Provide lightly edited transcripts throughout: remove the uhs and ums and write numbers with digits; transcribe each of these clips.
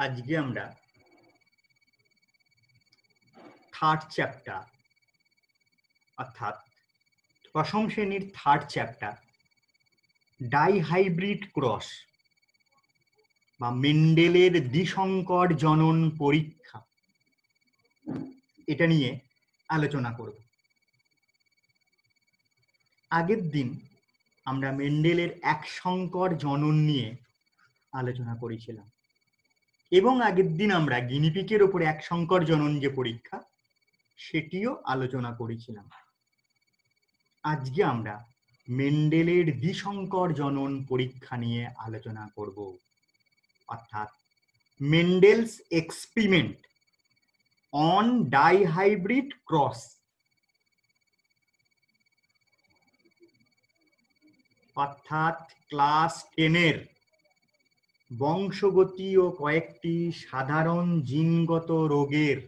আজকে আমরা third chapter অর্থাৎ দশম শ্রেণীর থার্ড চ্যাপ্টার ডাইহাইব্রিড ক্রস বা মেন্ডেলের দ্বিসংকর জনন পরীক্ষা এটা নিয়ে আলোচনা করব। আগের দিন আমরা মেন্ডেলের এক সংকর জনন নিয়ে আলোচনা করেছিলাম এবং আগের দিন আমরা গিনিপিগের উপরে এক সংকর জনন যে পরীক্ষা সেটিও আলোচনা করেছিলাম। আজকে আমরা মেন্ডেলের দ্বিসংকর জনন পরীক্ষা নিয়ে আলোচনা করব, অর্থাৎ মেন্ডেলস এক্সপেরিমেন্ট অন ডাইহাইব্রিড ক্রস, অর্থাৎ ক্লাস 10-এর বংশগতি ও কয়েকটি সাধারণ জিনগত রোগের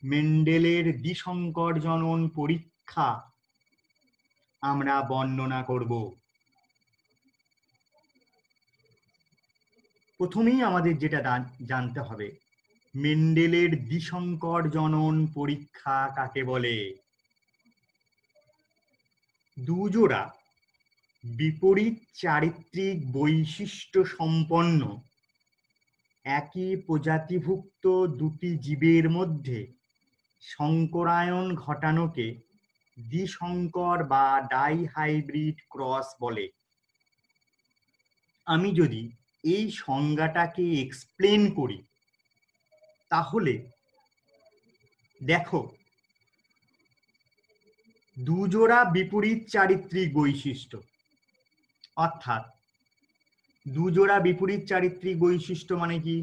মেন্ডেলের দ্বিসংকর জনন পরীক্ষা আমরা বর্ণনা করব। প্রথমেই আমাদের যেটা জানতে হবে, মেন্ডেলের দ্বিসংকর জনন পরীক্ষা কাকে বলে। দুজোড়া বিপরীত চারিত্রিক বৈশিষ্ট্য সম্পন্ন একই প্রজাতিভুক্ত দুটি জীবের মধ্যে সংকরায়ন ঘটানোকে দ্বিসংকর বা ডাইহাইব্রিড ক্রস বলে। আমি যদি এই সংজ্ঞাটাকে এক্সপ্লেন করি তাহলে দেখো, দুজোড়া বিপরীত চারিত্রিক বৈশিষ্ট্য, অর্থাৎ দুজোড়া বিপরীত চারিত্রিক বৈশিষ্ট্য মানে কি?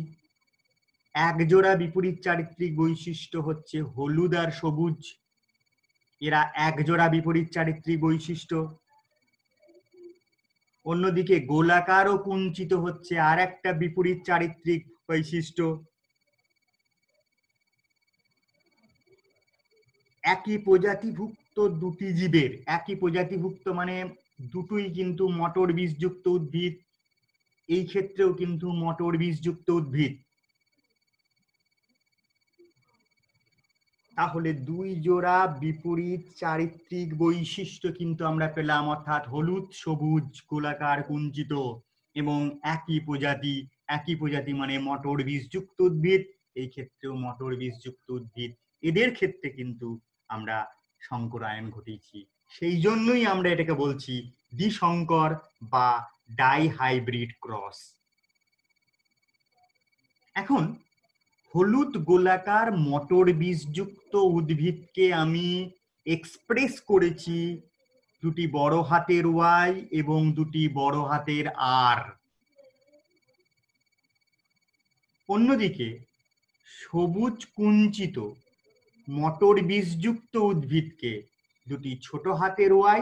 এক জোড়া বিপরীত চারিত্রিক বৈশিষ্ট্য হচ্ছে হলুদ আর সবুজ, এরা এক জোড়া বিপরীত চারিত্রিক বৈশিষ্ট্য। অন্যদিকে গোলাকার ও কুঞ্চিত হচ্ছে আর একটা বিপরীত চারিত্রিক বৈশিষ্ট্য। একই প্রজাতিভুক্ত দুটি জীবের, একই প্রজাতিভুক্ত মানে দুটোই কিন্তু মটর বীজযুক্ত উদ্ভিদ, এই ক্ষেত্রেও কিন্তু মটর বীজযুক্ত উদ্ভিদ। তাহলে দুই জোড়া বিপরীত চারিত্রিক বৈশিষ্ট্য কিন্তু আমরা পেলাম, অর্থাৎ হলুদ সবুজ গোলাকার কুঞ্চিত এবং একই প্রজাতি মানে মটর বীজযুক্ত উদ্ভিদ, এই ক্ষেত্রেও মটর বীজযুক্ত উদ্ভিদ। এদের ক্ষেত্রে কিন্তু আমরা সংকরায়ন ঘটিয়েছি, সেই জন্যই আমরা এটাকে বলছি দ্বিসংকর বা ডাইহাইব্রিড ক্রস। এখন হলুদ গোলাকার মটর বীজযুক্ত উদ্ভিদকে আমি এক্সপ্রেস করেছি দুটি বড় হাতের ওয়াই এবং দুটি বড় হাতের আর। অন্যদিকে সবুজ কুঞ্চিত মটর বীজযুক্ত উদ্ভিদকে দুটি ছোট হাতের ওয়াই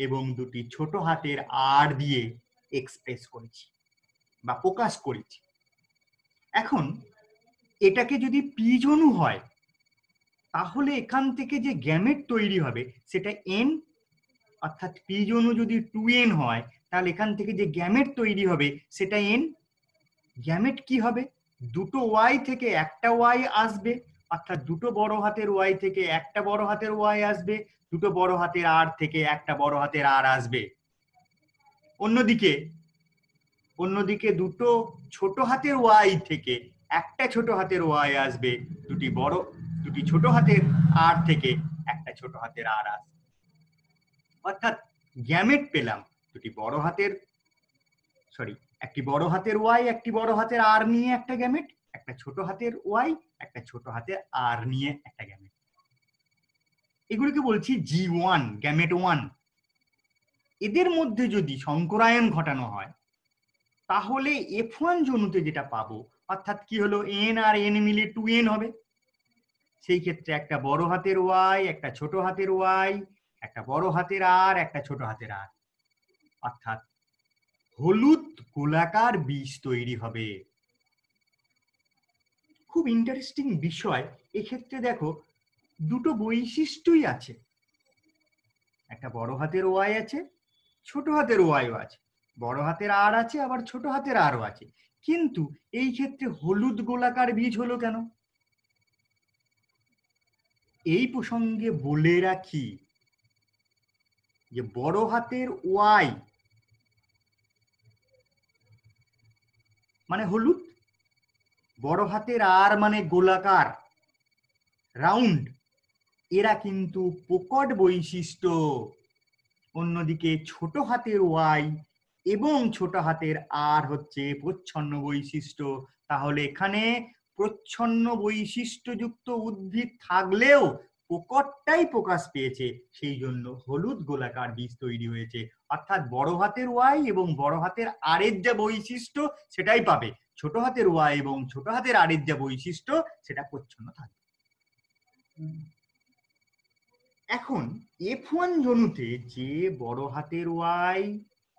এবং দুটি ছোট হাতের আর দিয়ে এক্সপ্রেস করেছি বা প্রকাশ করেছি। এখন এটাকে যদি পিজ অণু হয় তাহলে এখান থেকে যে গ্যামেট তৈরি হবে সেটা এন, অর্থাৎ পিজ অণু যদি 2n হয় তাহলে এখান থেকে যে গ্যামেট তৈরি হবে সেটা এন। গ্যামেট কি হবে? দুটো ওয়াই থেকে একটা ওয়াই আসবে, অর্থাৎ দুটো বড় হাতের ওয়াই থেকে একটা বড় হাতের ওয়াই আসবে, দুটো বড় হাতের আর থেকে একটা বড় হাতের আর আসবে। অন্যদিকে দুটো ছোট হাতের ওয়াই থেকে একটা ছোট হাতের ওয়াই আসবে, দুটি ছোট হাতের আর থেকে একটা ছোট হাতের আর আসবে। অর্থাৎ গ্যামেট পেলাম একটি বড় হাতের ওয়াই একটি বড় হাতের আর নিয়ে একটা গ্যামেট, একটা ছোট হাতের ওয়াই একটা ছোট হাতের আর নিয়ে একটা গ্যামেট। এগুলিকে বলছি G1, গ্যামেট 1। এদের মধ্যে যদি সংকরায়ন ঘটানো হয় তাহলে F1 জনুতে যেটা পাবো, অর্থাৎ কি হলো, এন আর এন মিলে 2n হবে। সেই ক্ষেত্রে একটা বড় হাতের ওয়াই একটা ছোট হাতের ওয়াই, একটা বড় হাতের আর একটা ছোট হাতের আর, অর্থাৎ হলুদ গোলাকার বীজ তৈরি হবে। খুব ইন্টারেস্টিং বিষয়, এক্ষেত্রে দেখো দুটো বৈশিষ্ট্যই আছে, একটা বড় হাতের ওয়াই আছে, ছোট হাতের ওয়াইও আছে, বড় হাতের আর আছে, আবার ছোট হাতের আরও আছে, কিন্তু এই ক্ষেত্রে হলুদ গোলাকার বীজ হলো কেন? এই প্রসঙ্গে বলে রাখি যে বড় হাতের ওয়াই মানে হলুদ, বড় হাতের আর মানে গোলাকার, রাউন্ড, এরা কিন্তু প্রকট বৈশিষ্ট্য। অন্যদিকে ছোট হাতের ওয়াই এবং ছোট হাতের আর হচ্ছে প্রচ্ছন্ন বৈশিষ্ট্য। তাহলে এখানে প্রচ্ছন্ন বৈশিষ্ট্যযুক্ত উদ্ভিদ থাকলেও প্রকটটাই প্রকাশ পেয়েছে, সেই জন্য হলুদ গোলাকার বীজ তৈরি হয়েছে। অর্থাৎ বড় হাতের ওয়াই এবং বড় হাতের আর এর যা বৈশিষ্ট্য সেটাই পাবে, ছোট হাতের ওয়াই এবং ছোট হাতের আর এর যা বৈশিষ্ট্য সেটা প্রচ্ছন্ন থাকবে। এখন F1 জনুতে যে বড় হাতের ওয়াই,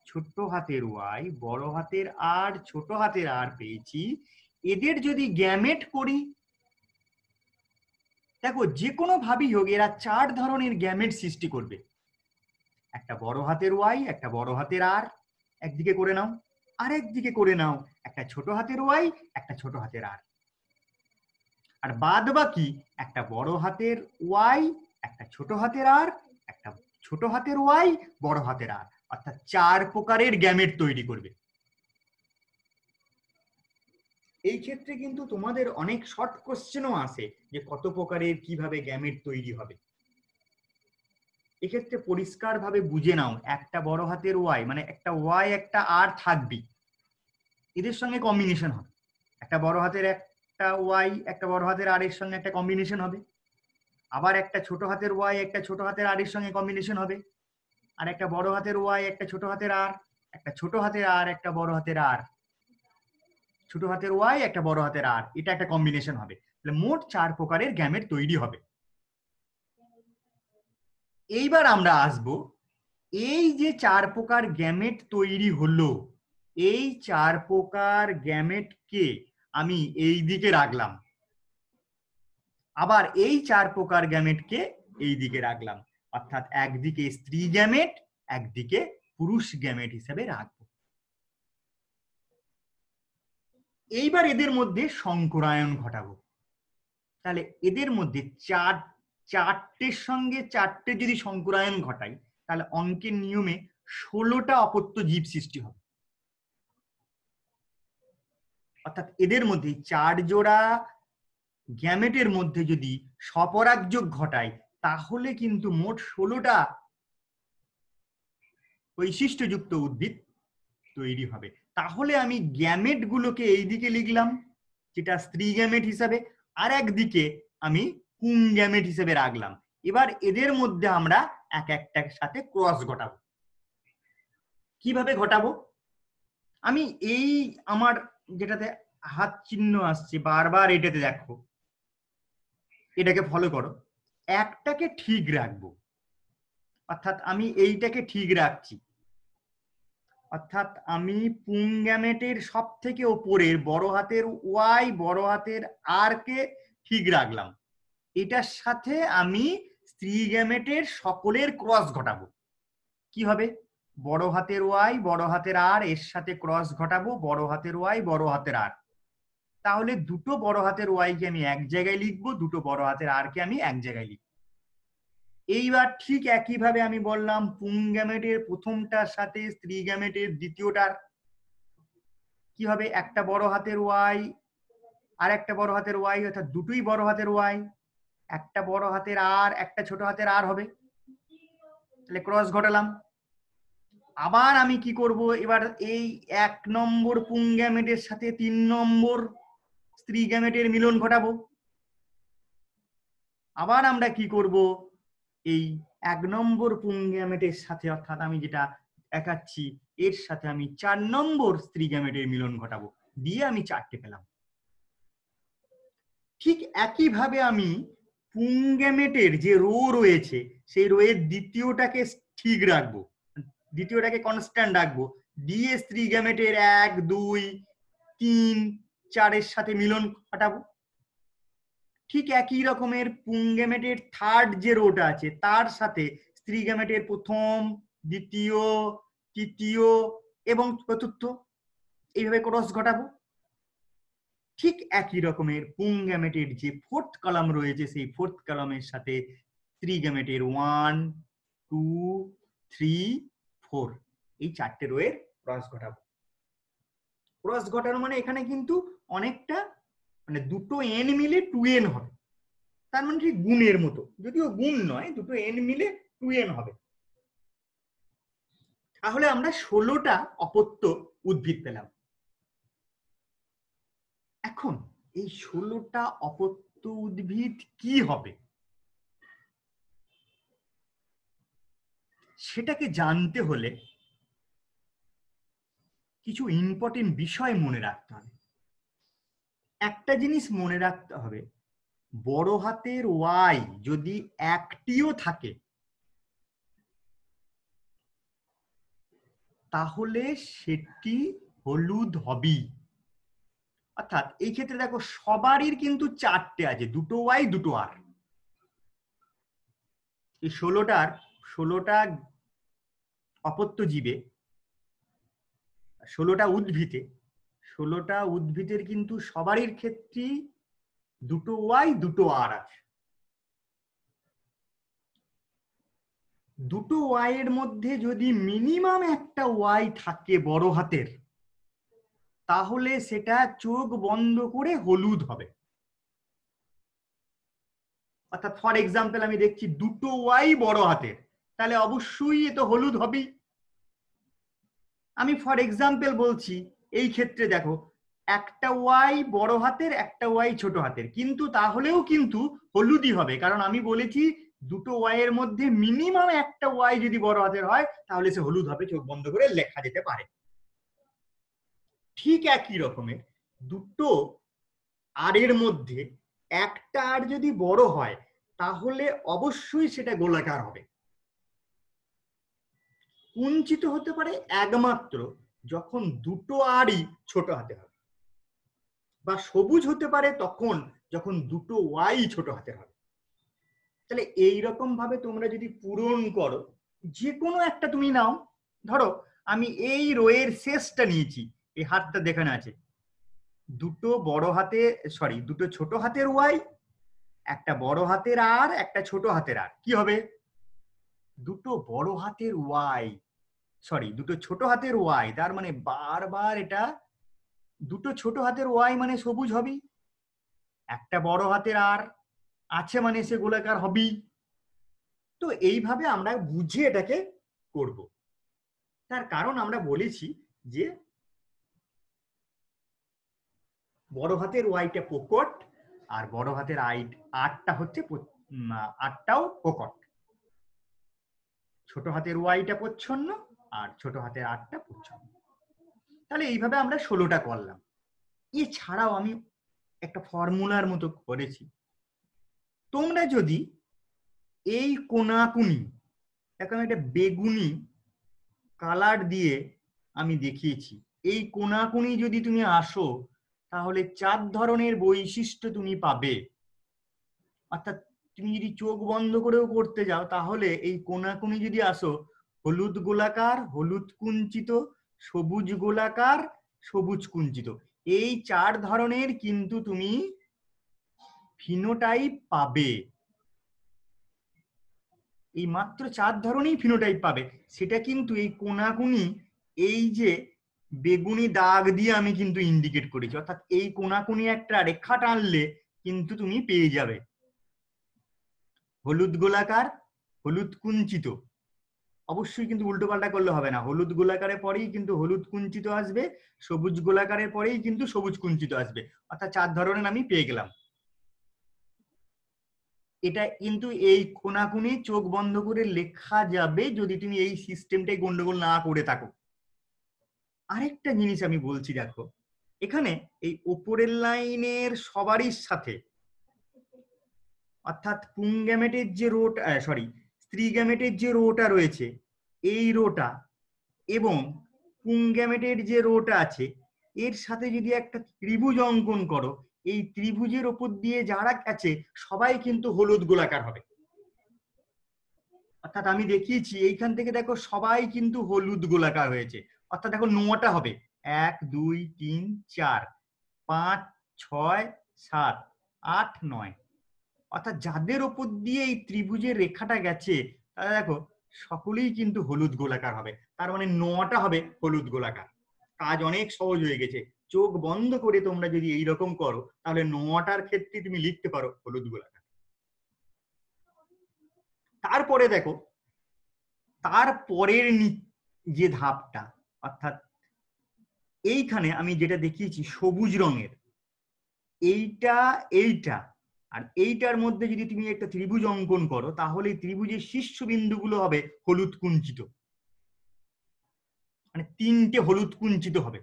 ছোট হাতের ওয়াই, বড় হাতের আর, ছোট হাতের আর পেয়েছি, এদের যদি গ্যামেট করি, দেখো যে কোনো ভাবেই হোক এরা 4 ধরনের গ্যামেট সৃষ্টি করবে। একটা বড় হাতের ওয়াই, একটা বড় হাতের আর একদিকে করে নাও, আর একদিকে করে নাও একটা ছোট হাতের ওয়াই, একটা ছোট হাতের আর, আর বাদ বাকি একটা বড় হাতের ওয়াই, একটা ছোট হাতের আর, একটা ছোট হাতের ওয়াই, বড় হাতের আর, অর্থাৎ 4 প্রকারের গ্যামেট তৈরি করবে। এই ক্ষেত্রে কিন্তু তোমাদের অনেক শর্ট কোশ্চেনও আসে যে কত প্রকারের কিভাবে গ্যামেট তৈরি হবে। এক্ষেত্রে পরিষ্কার ভাবে বুঝে নাও, একটা বড় হাতের ওয়াই মানে একটা ওয়াই একটা আর থাকবে, এদের সঙ্গে কম্বিনেশন হবে। একটা বড় হাতের একটা ওয়াই একটা বড় হাতের আর এর সঙ্গে একটা কম্বিনেশন হবে, আবার একটা ছোট হাতের ওয়াই একটা ছোট হাতের আর এর সঙ্গে কম্বিনেশন হবে, আর একটা বড় হাতের ওয়াই একটা ছোট হাতের আর, একটা ছোট হাতের আর একটা বড় হাতের আর, ছোট হাতের ওয়াই একটা বড় হাতের আর, এটা একটা কম্বিনেশন হবে। তাহলে মোট 4 প্রকারের গ্যামেট তৈরি হবে। এইবার আমরা আসব, এই যে 4 প্রকার গ্যামেট তৈরি হলো, এই 4 প্রকার গ্যামেটকে আমি এই দিকে রাখলাম, আবার এই 4 প্রকার গ্যামেটকে এই দিকে রাখলাম, অর্থাৎ একদিকে স্ত্রী গ্যামেট, একদিকে পুরুষ গ্যামেট হিসেবে রাখবো। এইবার এদের মধ্যে সংকরায়ন ঘটাবো। তাহলে এদের মধ্যে চারটের সঙ্গে 4টে যদি সংকরায়ন ঘটাই, তাহলে অঙ্কের নিয়মে 16টা অপত্য জীব সৃষ্টি হবে। অর্থাৎ এদের মধ্যে 4 জোড়া গ্যামেটের মধ্যে যদি স্বপরাগযোগ ঘটায়, তাহলে কিন্তু মোট 16টা বৈশিষ্ট্যযুক্ত উদ্ভিদ তৈরি হবে। তাহলে আমি গ্যামেট গুলোকে এই দিকে লিখলাম যেটা স্ত্রী গ্যামেট হিসাবে, আর একদিকে আমি পুং গ্যামেট হিসেবে রাখলাম। এবার এদের মধ্যে আমরা এক একটার সাথে ক্রস ঘটাবো। কিভাবে ঘটাবো? আমি এই আমার যেটাতে হাত চিহ্ন আসছে বারবার, এটাতে দেখো, এটাকে ফলো করো, একটাকে ঠিক রাখবো, অর্থাৎ আমি এইটাকে ঠিক রাখছি, অর্থাৎ আমি পুং গ্যামেটের সব থেকে ওপরের বড় হাতের ওয়াই বড় হাতের আর কে ঠিক রাখলাম, এটার সাথে আমি স্ত্রী গ্যামেটের সকলের ক্রস ঘটাবো। কি হবে? বড় হাতের ওয়াই বড় হাতের আর এর সাথে ক্রস ঘটাবো বড় হাতের ওয়াই বড় হাতের আর, তাহলে দুটো বড় হাতের ওয়াই কে আমি এক জায়গায় লিখবো, দুটো বড় হাতের আর কে আমি এক জায়গায় লিখবো। এইবার ঠিক একইভাবে আমি বললাম পুং গ্যামেটের প্রথমটার সাথে স্ত্রী গ্যামেটের দ্বিতীয়টার কি হবে, একটা বড় হাতের ওয়াই আর একটা বড় হাতের ওয়াই, অর্থাৎ দুটোই বড় হাতের ওয়াই, একটা বড় হাতের আর একটা ছোট হাতের আর হবে, তাহলে ক্রস ঘটালাম। আবার আমি কি করব, এবার এই 1 নম্বর পুং গ্যামেটের সাথে 3 নম্বর স্ত্রী গ্যামেটের মিলন ঘটাবো। আবার আমরা কি করব, এই 1 নম্বর পুং গ্যামেটের সাথে, অর্থাৎ আমি যেটা দেখাচ্ছি এর সাথে আমি 4 নম্বর স্ত্রী গ্যামেটের মিলন ঘটাবো, দিয়ে আমি 4টে পেলাম। ঠিক একইভাবে আমি পুং গ্যামেটের যে রো রয়েছে সেই রো এর দ্বিতীয়টাকে ঠিক রাখবো, দ্বিতীয়টাকে কনস্ট্যান্ট রাখবো, দিয়ে স্ত্রী গ্যামেটের 1 2 3 4 এর সাথে মিলন ঘটাবো। ঠিক একই রকমের পুং গ্যামেটের থার্ড যে রোটা আছে তার সাথে স্ত্রী গ্যামেটের প্রথম দ্বিতীয় তৃতীয় এবং চতুর্থ এইভাবে ক্রস ঘটাবো। ঠিক একই রকমের পুং গ্যামেটের যে ফোর্থ কলাম রয়েছে সেই ফোর্থ কলামের সাথে স্ত্রী গ্যামেটের 1, 2, 3, 4 এই 4টে রোয়ের ক্রস ঘটাবো। ক্রস ঘটানো মানে এখানে কিন্তু অনেকটা মানে দুটো এন মিলে 2n হবে, তার মানে ঠিক গুণের মতো, যদিও গুণ নয়, দুটো এন মিলে 2n হবে। তাহলে আমরা 16টা অপত্য উদ্ভিদ পেলাম। এখন এই 16টা অপত্য উদ্ভিদ কি হবে সেটাকে জানতে হলে কিছু ইম্পর্টেন্ট বিষয় মনে রাখতে হবে। একটা জিনিস মনে রাখতে হবে, বড় হাতের ওয়াই যদি একটিও থাকে তাহলে সেটি হলুদ হবেই। অর্থাৎ এই ক্ষেত্রে দেখো সবারই কিন্তু 4টে আছে, দুটো ওয়াই দুটো আর। এই 16টা অপত্য জীবে, 16টা উদ্ভিদের কিন্তু সবারই ক্ষেত্রেই দুটো ওয়াই দুটো আর আছে। দুটো ওয়াই এর মধ্যে যদি মিনিমাম একটা ওয়াই থাকে বড় হাতের, তাহলে সেটা চোখ বন্ধ করে হলুদ হবে। অর্থাৎ ফর এক্সাম্পল আমি দেখছি দুটো ওয়াই বড় হাতের, তাহলে অবশ্যই এ তো হলুদ হবেই। আমি ফর এক্সাম্পল বলছি, এই ক্ষেত্রে দেখো একটা ওয়াই বড় হাতের একটা ওয়াই ছোট হাতের, কিন্তু তাহলেও কিন্তু হলুদই হবে, কারণ আমি বলেছি দুটো ওয়াই এর মধ্যে মিনিমাম একটা ওয়াই যদি বড় হাতের হয় তাহলে সে হলুদ হবে, চোখ বন্ধ করে লেখা যেতে পারে। ঠিক একই রকমের দুটো আর এর মধ্যে একটা আর যদি বড় হয় তাহলে অবশ্যই সেটা গোলাকার হবে। কুঞ্চিত হতে পারে একমাত্র যখন দুটো আরই ছোট হাতে হবে, বা সবুজ হতে পারে তখন যখন দুটো ওয়াই ছোট হাতের হবে। তাহলে এইরকম ভাবে তোমরা যদি পূরণ করো, যে কোনো একটা তুমি নাও, ধরো আমি এই রোয়ের শেষটা নিয়েছি, এই হাতটা দেখানো আছে, দুটো দুটো ছোট হাতের ওয়াই, একটা বড় হাতের আর, একটা ছোট হাতের আর, কি হবে? দুটো বড় হাতের ওয়াই, দুটো ছোট হাতের ওয়াই, তার মানে বারবার এটা দুটো ছোট হাতের ওয়াই মানে সবুজ হবেই, একটা বড় হাতের আর আছে মানে সে গোলাকার হবেই। তো এইভাবে আমরা বুঝে এটাকে করব। তার কারণ আমরা বলেছি যে বড় হাতের ওয়াইটা প্রকট আর বড় হাতের আটটা হচ্ছে আটটাও প্রকট, ছোট হাতের ওয়াইটা প্রচ্ছন্ন আর ছোট হাতের আটটা প্রচ্ছন্ন। তাহলে এইভাবে আমরা 16টা করলাম। এছাড়াও আমি একটা ফর্মুলার মতো করেছি, তোমরা যদি এই কোনাকুনি, এখন একটা বেগুনি কালার দিয়ে আমি দেখিয়েছি, এই কোনাকুনি যদি তুমি আসো তাহলে 4 ধরনের বৈশিষ্ট্য তুমি পাবে। অর্থাৎ তুমি যদি চোখ বন্ধ করেও করতে যাও তাহলে এই কোনাকুনি যদি আসো, হলুদ গোলাকার, হলুদ কুঞ্চিত, সবুজ গোলাকার, সবুজ কুঞ্চিত, এই 4 ধরনের কিন্তু তুমি ফিনোটাইপ পাবে। এই মাত্র 4 ধরনেরই ফিনোটাইপ পাবে। সেটা কিন্তু এই কোনাকুনি, এই যে বেগুনি দাগ দিয়ে আমি কিন্তু ইন্ডিকেট করেছি, অর্থাৎ এই কোনাকুনি একটা রেখা টানলে কিন্তু তুমি পেয়ে যাবে হলুদ গোলাকার, হলুদ কুঞ্চিত। অবশ্যই কিন্তু উল্টো পাল্টা করলে হবে না, হলুদ গোলাকারের পরেই কিন্তু হলুদ কুঞ্চিত আসবে, সবুজ গোলাকারের পরেই কিন্তু সবুজ কুঞ্চিত আসবে, অর্থাৎ 4 ধরনের আমি পেয়ে গেলাম। এটা কিন্তু এই কোনাকুনি চোখ বন্ধ করে লেখা যাবে যদি তুমি এই সিস্টেমটাই গন্ডগোল না করে থাকো। আরেকটা জিনিস আমি বলছি, দেখো এখানে এই উপরের লাইনের সবারই সাথে, অর্থাৎ পুং গ্যামেটের যে রোটা, স্ত্রী গ্যামেটের যে রোটা রয়েছে, এই রোটা এবং পুং গ্যামেটের যে রোটা আছে এর সাথে যদি একটা ত্রিভুজ অঙ্কন করো, এই ত্রিভুজের ওপর দিয়ে যারা আছে সবাই কিন্তু হলুদ গোলাকার হবে। অর্থাৎ আমি দেখিয়েছি এইখান থেকে দেখো সবাই কিন্তু হলুদ গোলাকার হয়েছে, অর্থাৎ দেখো 9টা হবে, 1 2 3 4 5 6 7 8 9, অর্থাৎ যাদের ওপর দিয়ে এই ত্রিভুজের রেখাটা গেছে তারা দেখো সকলেই কিন্তু হলুদ গোলাকার হবে। তার মানে 9টা হবে হলুদ গোলাকার। কাজ অনেক সহজ হয়ে গেছে। চোখ বন্ধ করে তোমরা যদি এইরকম করো তাহলে 9টার ক্ষেত্রে তুমি লিখতে পারো হলুদ গোলাকার। তারপরে দেখো তারপরের যে ধাপটা, অর্থাৎ এইখানে আমি যেটা দেখিয়েছি সবুজ রঙের, এইটা এইটা আর এইটার মধ্যে যদি তুমি একটা ত্রিভুজ অঙ্কন করো তাহলে এই ত্রিভুজের শীর্ষবিন্দুগুলো হবে হলুদ কুঞ্চিত, মানে 3টে হলুদ কুঞ্চিত হবে।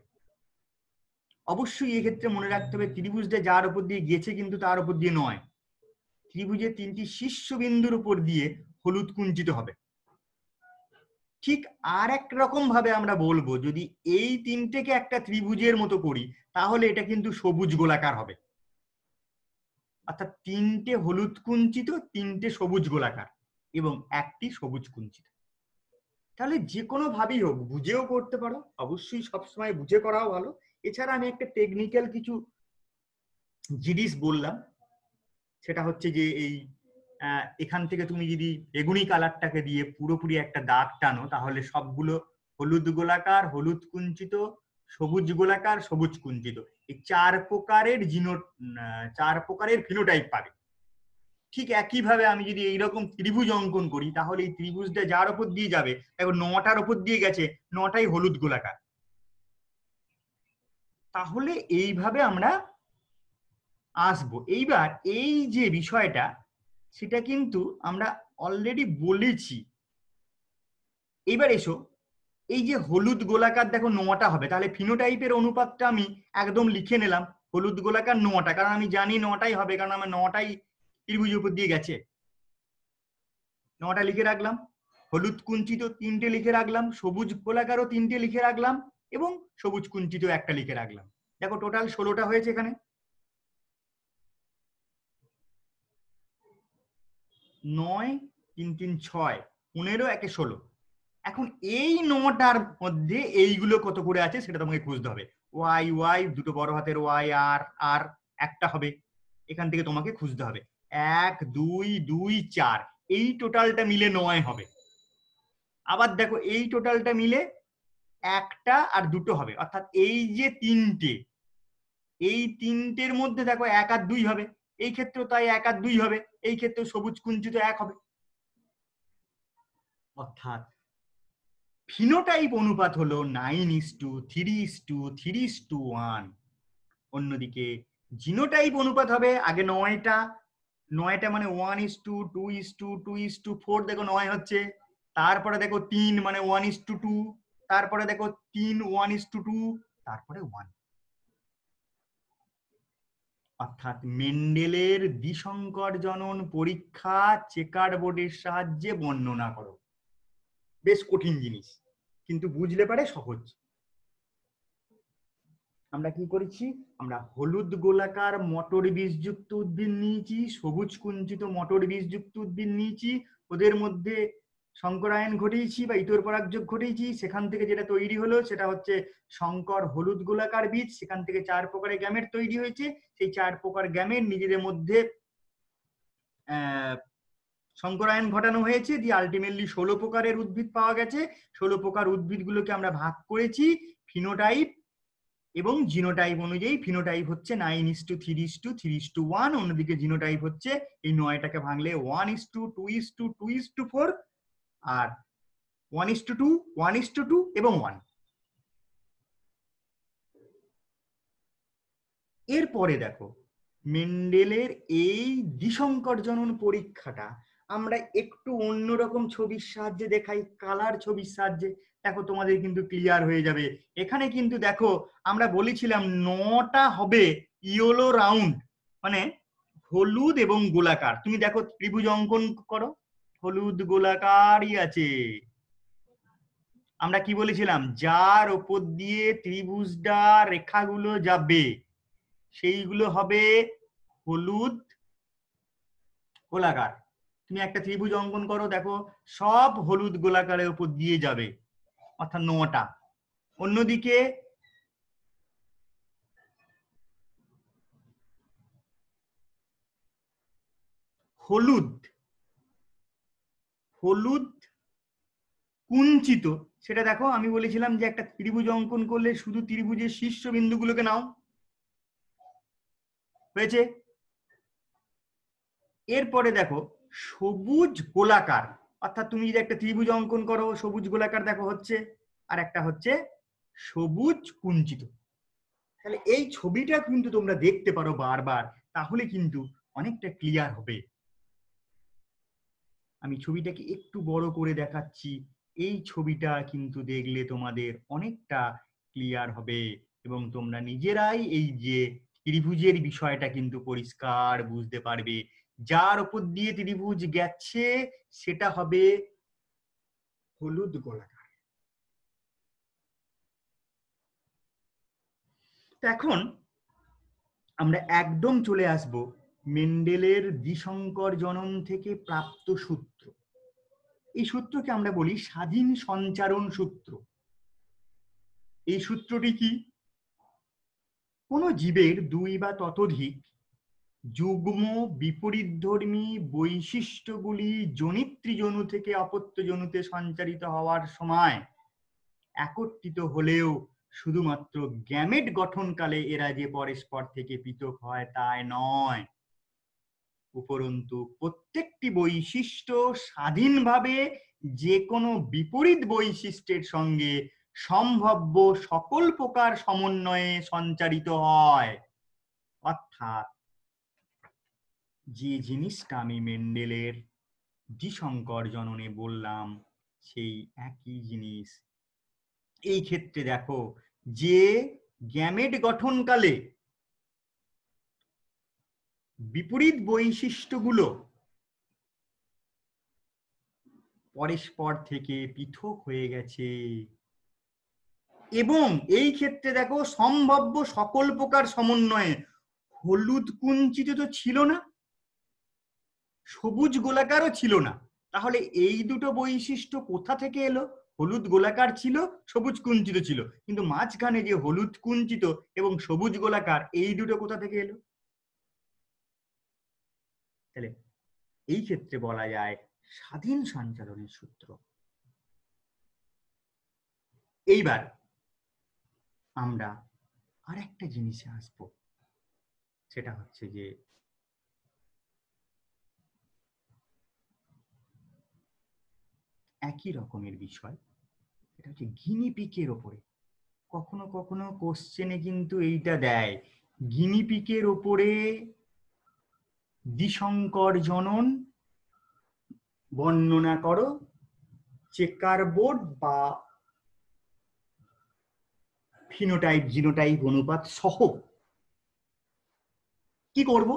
অবশ্যই এক্ষেত্রে মনে রাখতে হবে ত্রিভুজটা যার উপর দিয়ে গেছে কিন্তু তার উপর দিয়ে নয়, ত্রিভুজের 3টি শীর্ষবিন্দুর উপর দিয়ে হলুদ কুঞ্চিত হবে। ঠিক আর এক রকম ভাবে আমরা বলবো, যদি এই 3টেকে একটা ত্রিভুজের মতো করি তাহলে এটা কিন্তু সবুজ গোলাকার হবে। অর্থাৎ 3টে হলুদ কুঞ্চিত, 3টে সবুজ গোলাকার এবং একটি সবুজ কুঞ্চিত। তাহলে যে কোনো ভাবেই হোক বুঝেও করতে পারো, অবশ্যই সবসময় বুঝে করাও ভালো। এছাড়া আমি একটা টেকনিক্যাল কিছু জিনিস বললাম, সেটা হচ্ছে যে এই এখান থেকে তুমি যদি বেগুনি কালারটাকে দিয়ে পুরোপুরি একটা দাগ টানো তাহলে সবগুলো হলুদ গোলাকার, হলুদ কুঞ্চিত, সবুজ গোলাকার, সবুজ কুঞ্চিত, এই 4 প্রকারের ফিনোটাইপ পাবে। ঠিক একইভাবে আমি যদি এইরকম ত্রিভুজ অঙ্কন করি তাহলে এই ত্রিভুজটা যার উপর দিয়ে যাবে, দেখো 9টার উপর দিয়ে গেছে, 9টাই হলুদ গোলাকার। তাহলে এইভাবে আমরা আসবো। এইবার এই যে বিষয়টা সেটা কিন্তু আমরা অলরেডি বলেছি। এইবার এসো, এই যে হলুদ গোলাকার দেখো 9টা হবে, তাহলে ফিনোটাইপের অনুপাতটা আমি একদম লিখে নিলাম হলুদ গোলাকার 9টা, কারণ আমি জানি 9টাই হবে, কারণ আমার 9টাই ত্রিভুজের উপর দিয়ে গেছে। 9টা লিখে রাখলাম, হলুদ কুঞ্চিত 3টে লিখে রাখলাম, সবুজ গোলাকারও 3টে লিখে রাখলাম এবং সবুজ কুঞ্চিত একটা লিখে রাখলাম। দেখো টোটাল 16টা হয়েছে এখানে। 9 3 3 6 15 একে 16। এখন এই 9টার মধ্যে এইগুলো কত করে আছে সেটা তোমাকে খুঁজতে হবে। ওয়াই ওয়াই দুটো বড় হাতের ওয়াই, আর আর একটা হবে, এখান থেকে তোমাকে খুঁজতে হবে 1 2 2 4, এই টোটালটা মিলে 9 হবে। আবার দেখো এই টোটালটা মিলে একটা আর দুটো হবে, অর্থাৎ এই যে 3টে, এই 3টের মধ্যে দেখো 1 আর 2 হবে, এই ক্ষেত্রেও তাই 1 আর 2 হবে, এই ক্ষেত্রে সবুজ কুঞ্চিত 1 হবে। অর্থাৎ ফিনোটাইপ অনুপাত হলো 9:3:3:1। অন্যদিকে জিনোটাইপ অনুপাত হবে আগে 9টা, 9টা মানে 1:2:2:4, দেখো 9 হচ্ছে। তারপরে দেখো 3 মানে 1:2, তারপরে দেখো 3 1:2, তারপরে 1। অর্থাৎ মেন্ডেলের দ্বিসংকর জনন পরীক্ষা চেকার বোর্ডের সাহায্যে বর্ণনা করো। বেশ কঠিন জিনিস, কিন্তু বুঝলে পারে সহজ। আমরা কি করেছি, আমরা হলুদ গোলাকার মটর বীজযুক্ত উদ্ভিদ নিয়েছি, সবুজ কুঞ্চিত মটর বীজযুক্ত উদ্ভিদ নিয়েছি, ওদের মধ্যে সংকরায়ন ঘটিয়েছি বা ইতর পরাগযোগ ঘটিয়েছি, সেখান থেকে যেটা তৈরি হলো সেটা হচ্ছে সংকর হলুদ গোলাকার বীজ। সেখান থেকে 4 প্রকারের গ্যামেট তৈরি হয়েছে, সেই 4 প্রকার গ্যামেট নিজেদের মধ্যে সংকরায়ন ঘটানো হয়েছে, দিয়ে আলটিমেটলি 16 প্রকারের উদ্ভিদ পাওয়া গেছে। 16 প্রকার উদ্ভিদগুলোকে আমরা ভাগ করেছি ফিনোটাইপ এবং জিনোটাইপ অনুযায়ী। ফিনোটাইপ হচ্ছে 9:3:3:1, অন্যদিকে জিনোটাইপ হচ্ছে এই 9টাকে ভাঙলে 1:2:2:4 আর 1:2 1:2 এবং 1। এরপরে দেখো মেন্ডেলের এই দ্বিসংকর জনন পরীক্ষাটা আমরা একটু অন্যরকম ছবির সাহায্যে দেখাই, কালার ছবির সাহায্যে। দেখো তোমাদের কিন্তু ক্লিয়ার হয়ে যাবে। এখানে কিন্তু দেখো আমরা বলেছিলাম 9টা হবে ইয়েলো রাউন্ড, মানে হলুদ এবং গোলাকার। তুমি দেখো ত্রিভুজ অঙ্কন করো, হলুদ গোলাকারই আছে। আমরা কি বলেছিলাম, যার ওপর দিয়ে ত্রিভুজটা রেখাগুলো যাবে সেইগুলো হবে হলুদ গোলাকার। তুমি একটা ত্রিভুজ অঙ্কন করো, দেখো সব হলুদ গোলাকারের উপর দিয়ে যাবে, অর্থাৎ 9টা। অন্যদিকে হলুদ হলুদ কুঞ্চিত, সেটা দেখো আমি বলেছিলাম যে একটা ত্রিভুজ অঙ্কন করলে শুধু ত্রিভুজের শীর্ষবিন্দুগুলোকে নাও, হয়েছে। এরপরে দেখো সবুজ গোলাকার, অর্থাৎ তুমি যদি একটা ত্রিভুজ অঙ্কন করো সবুজ গোলাকার দেখো হচ্ছে, আর একটা হচ্ছে সবুজ কুঞ্চিত। তাহলে এই ছবিটা কিন্তু তোমরা দেখতে পারো বারবার, তাহলে কিন্তু অনেকটা ক্লিয়ার হবে। আমি ছবিটাকে একটু বড় করে দেখাচ্ছি, এই ছবিটা কিন্তু দেখলে তোমাদের অনেকটা ক্লিয়ার হবে এবং তোমরা নিজেরাই এই যে ত্রিভুজের বিষয়টা কিন্তু পরিষ্কার বুঝতে পারবে। যার উপর দিয়ে ত্রিভুজ গেছে সেটা হবে হলুদ গোলাকার। এখন আমরা একদম চলে আসব মেন্ডেলের দ্বিসংকর জনন থেকে প্রাপ্ত সূত্র। এই সূত্রকে আমরা বলি স্বাধীন সঞ্চারণ সূত্র। এই সূত্রটি কি? কোনো জীবের দুই বা ততোধিক যুগ্ম বিপরীতধর্মী বৈশিষ্ট্যগুলি জনিত্রীজনু থেকে অপত্যজনুতে সঞ্চারিত হওয়ার সময় একত্রিত হলেও শুধুমাত্র গ্যামেট গঠনকালে এরা যে পরস্পর থেকে পৃথক হয় তাই নয়, উপরন্তু প্রত্যেকটি বৈশিষ্ট্য স্বাধীনভাবে যে কোনো বিপরীত বৈশিষ্ট্যের সঙ্গে সম্ভাব্য সকল প্রকার সমন্বয়ে সঞ্চারিত হয়। অর্থাৎ যে জিনিসটা আমি মেন্ডেলের দ্বিসংকর জননে বললাম সেই একই জিনিস এই ক্ষেত্রে দেখো, যে গ্যামেট গঠনকালে বিপরীত বৈশিষ্ট্যগুলো পরস্পর থেকে পৃথক হয়ে গেছে এবং এই ক্ষেত্রে দেখো সম্ভাব্য সকল প্রকার সমন্বয়ে, হলুদ কুঞ্চিত তো ছিল না, সবুজ গোলাকারও ছিল না, তাহলে এই দুটো বৈশিষ্ট্য কোথা থেকে এলো? হলুদ গোলাকার ছিল, সবুজ কুঞ্চিত ছিল, কিন্তু মাঝখানে যে হলুদ কুঞ্চিত এবং সবুজ গোলাকার এই দুটো কোথা থেকে এলো? তাহলে এই ক্ষেত্রে বলা যায় স্বাধীন সঞ্চালনের সূত্র। এইবার আমরা আর একটা জিনিসে আসবো, সেটা হচ্ছে যে একই রকমের বিষয়, এটা হচ্ছে গিনিপিকের ওপরে। কখনো কখনো কোশ্চেনে কিন্তু এইটা দেয়, গিনিপিকের ওপরে দ্বিসংকর জনন বর্ণনা করো চেকার বোর্ড বা ফিনোটাইপ জিনোটাইপ অনুপাত সহ। কি করব?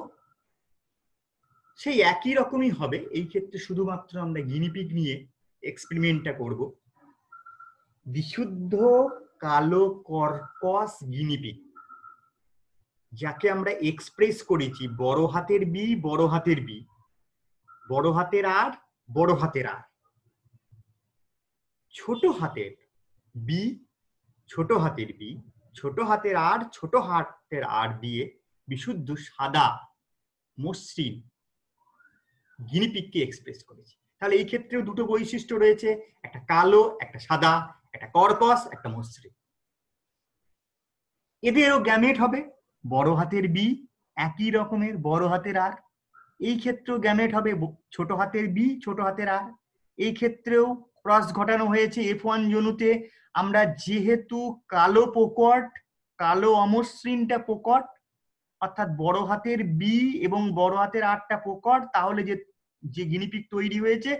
সেই একই রকমই হবে, এই ক্ষেত্রে শুধুমাত্র আমরা গিনিপিগ নিয়ে এক্সপেরিমেন্টটা করব। বিশুদ্ধ কালো কর্কশ গিনিপিগ, যাকে আমরা এক্সপ্রেস করেছি বড় হাতের বি, বড় হাতের বি, বড় হাতের আর, বড় হাতের আর, ছোট হাতের বি, ছোট হাতের বি, ছোট হাতের আর, ছোট হাতের আর দিয়ে বিশুদ্ধ সাদা মসৃণ গিনিপিগকে এক্সপ্রেস করেছি। তাহলে এই ক্ষেত্রেও দুটো বৈশিষ্ট্য রয়েছে, একটা কালো, একটা সাদা, একটা কর্কশ, একটা মসৃণ। এদেরও গ্যামেট হবে বড় হাতের বি, একই রকমের বড় হাতের আর। এই ক্ষেত্রেও গ্যামেট হবে ছোট হাতের বি, ছোট হাতের আর। এই ক্ষেত্রেও ক্রস ঘটানো হয়েছে F1 জনুতে। আমরা যেহেতু কালো প্রকট, কালো অমসৃণটা প্রকট, অর্থাৎ বড় হাতের বি এবং বড় হাতের আরটা প্রকট, তাহলে যে যে গিনিপিগ তৈরি হয়েছে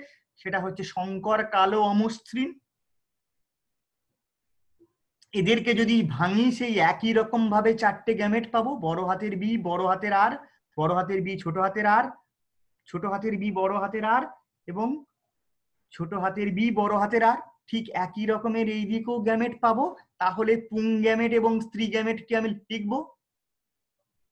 সেটা হচ্ছে শঙ্কর কালো অমসৃণ। এদেরকে যদি ভাঙি সেই একই রকম ভাবে চারটে গ্যামেট পাবো, বড় হাতের বি, বড় হাতের আর, বড় হাতের বি, ছোট হাতের আর, ছোট হাতের বি, বড় হাতের আর এবং ছোট হাতের বি, বড় হাতের আর। ঠিক একই রকমের এই দিকেও গ্যামেট পাবো। তাহলে পুং গ্যামেট এবং স্ত্রী গ্যামেটকে আমি লিখবো।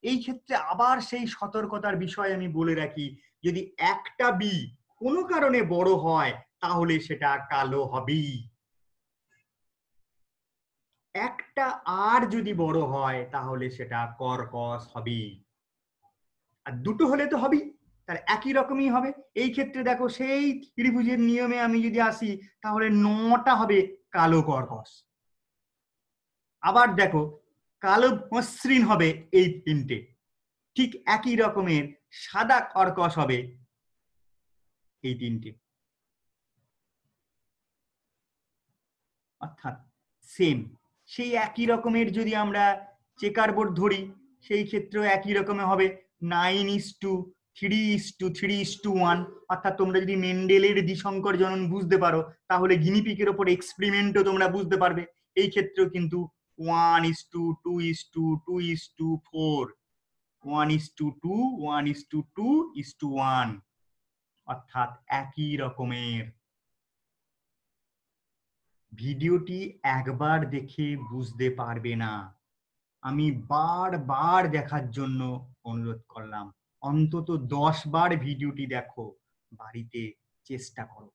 এই ক্ষেত্রে আবার সেই সতর্কতার বিষয় আমি বলে রাখি, যদি একটা বি কোনো কারণে বড় হয় তাহলে সেটা কালো হবেই, একটা আর যদি বড় হয় তাহলে সেটা কর্কশ হবেই, আর দুটো হলে তো হবেই। তাহলে একই রকমই হবে। এই ক্ষেত্রে দেখো সেই ত্রিভুজের নিয়মে আমি যদি আসি তাহলে 9টা হবে কালো কর্কশ। আবার দেখো কালো মসৃণ হবে এই 3টে। ঠিক একই রকমের সাদা কর্কশ হবে এই 3টে। অর্থাৎ সেম সেই একই রকমের যদি আমরা চেকার বোর্ড ধরি সেই ক্ষেত্রেও একই রকমের হবে 9:3:3:1। অর্থাৎ তোমরা যদি মেন্ডেলের দ্বিসংকর জনন বুঝতে পারো তাহলে গিনিপিকের ওপর এক্সপেরিমেন্টও তোমরা বুঝতে পারবে। এই ক্ষেত্রেও কিন্তু 1:2:2:4 1:2 1:2:1 অর্থাৎ একই রকমের। ভিডিওটি একবার দেখে বুঝতে পারবে না, আমি বারবার দেখার জন্য অনুরোধ করলাম। অন্তত 10 বার ভিডিওটি দেখো, বাড়িতে চেষ্টা করো।